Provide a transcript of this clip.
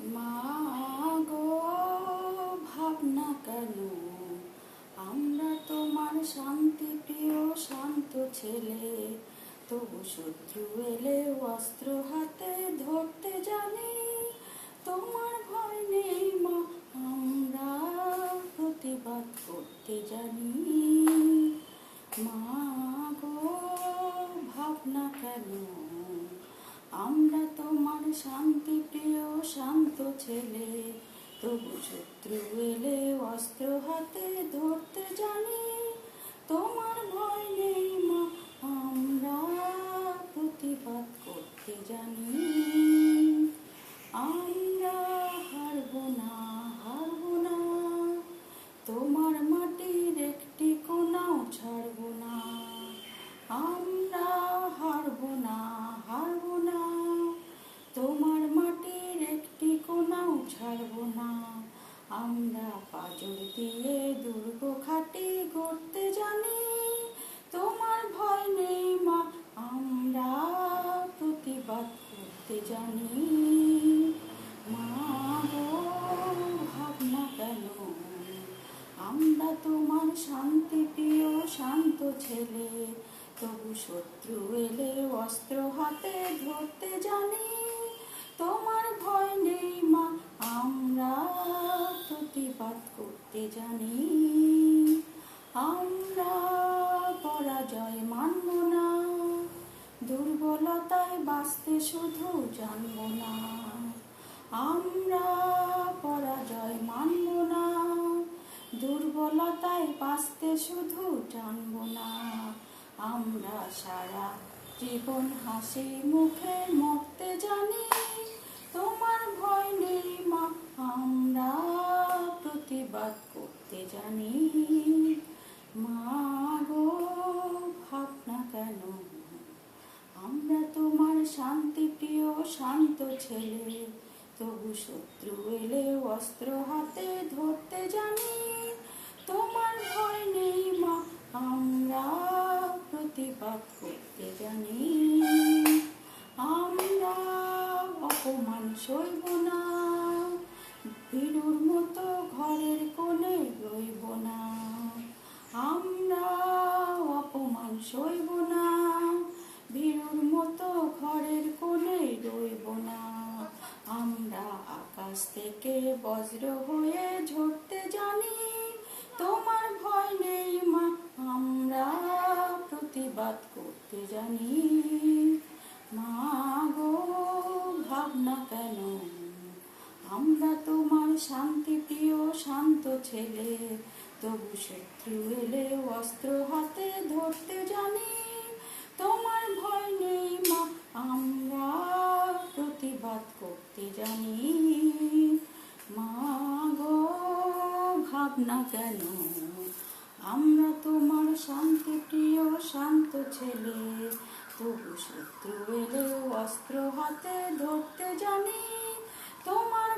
মা গো, ভাবনা কেন? আমরা তোমার শান্তি প্রিয় শান্ত ছেলে, তবু শত্রু এলে অস্ত্র হাতে ধরতে জানি। তোমার ভয় নেই মা, আমরা প্রতিবাদ করতে জানি। মা গো, ভাবনা কেন? আমরা তোমার শান্তি প্রিয় শান্ত ছেলে, তবু শত্রু এলে অস্ত্র হাতে ধরতে জানি। তোমার ভয় নেই মা, আমরা প্রতিবাদ করতে জানি। আমরা হারবো না, হারবো না, তোমার মাটির একটি কোনাও ছাড়বো না। আমরা হারবো না, হারবো না, তোমার মাটির একটি কোনাও ছাড়বো না। আমরা পাঁজর দিয়ে দুর্গ খাটি গড়তে জানি। তোমার ভয় নেই মা, আমরা প্রতিবাদ করতে জানি। মা গো, ভাবনা কেন? আমরা তোমার শান্তি প্রিয় শান্ত ছেলে, তবু শত্রু এলে অস্ত্র হাতে ধরতে জানি। তোমার ভয় নেই মা, আমরা প্রতিবাদ করতে জানি। আমরা পরাজয় মানব না, দুর্বলতায় বাঁচতে শুধু জানব না। আমরা পরাজয় মানব না, দুর্বলতায় বাঁচতে শুধু জানব না। আমরা সারা জীবন হাসি মুখে মরতে জানি। তোমার ভয় নেই মা, আমরা প্রতিবাদ করতে জানি। মা গো, ভাবনা কেন? আমরা তোমার শান্তি প্রিয় শান্ত ছেলে, তবু শত্রু এলে অস্ত্র হাতে ধরতে জানি। তোমার ভয় নেই মা, আমরা প্রতিবাদ করতে জানি। আমরা অপমান সইব না, ভীরুর মতো ঘরের কোণে রইব না। আমরা অপমান সইব না, ভীরুর মতো ঘরের কোণে রইব না। আমরা আকাশ থেকে বজ্র হয়ে ঝরতে জানি। তোমার ভয় নেই মা, আমরা প্রতিবাদ করতে জানি। মা গো, ভাবনা কেন? আমরা তোমার শান্তি প্রিয় শান্ত ছেলে, তবু শত্রু এলে অস্ত্র হাতে ধরতে জানি। তোমার ভয় নেই মা, আমরা প্রতিবাদ করতে জানি। মা গো, ভাবনা কেন? আমরা তোমার শান্তি প্রিয় শান্ত ছেলে, তবু শত্রু এলে অস্ত্র হাতে ধরতে জানি। তোমার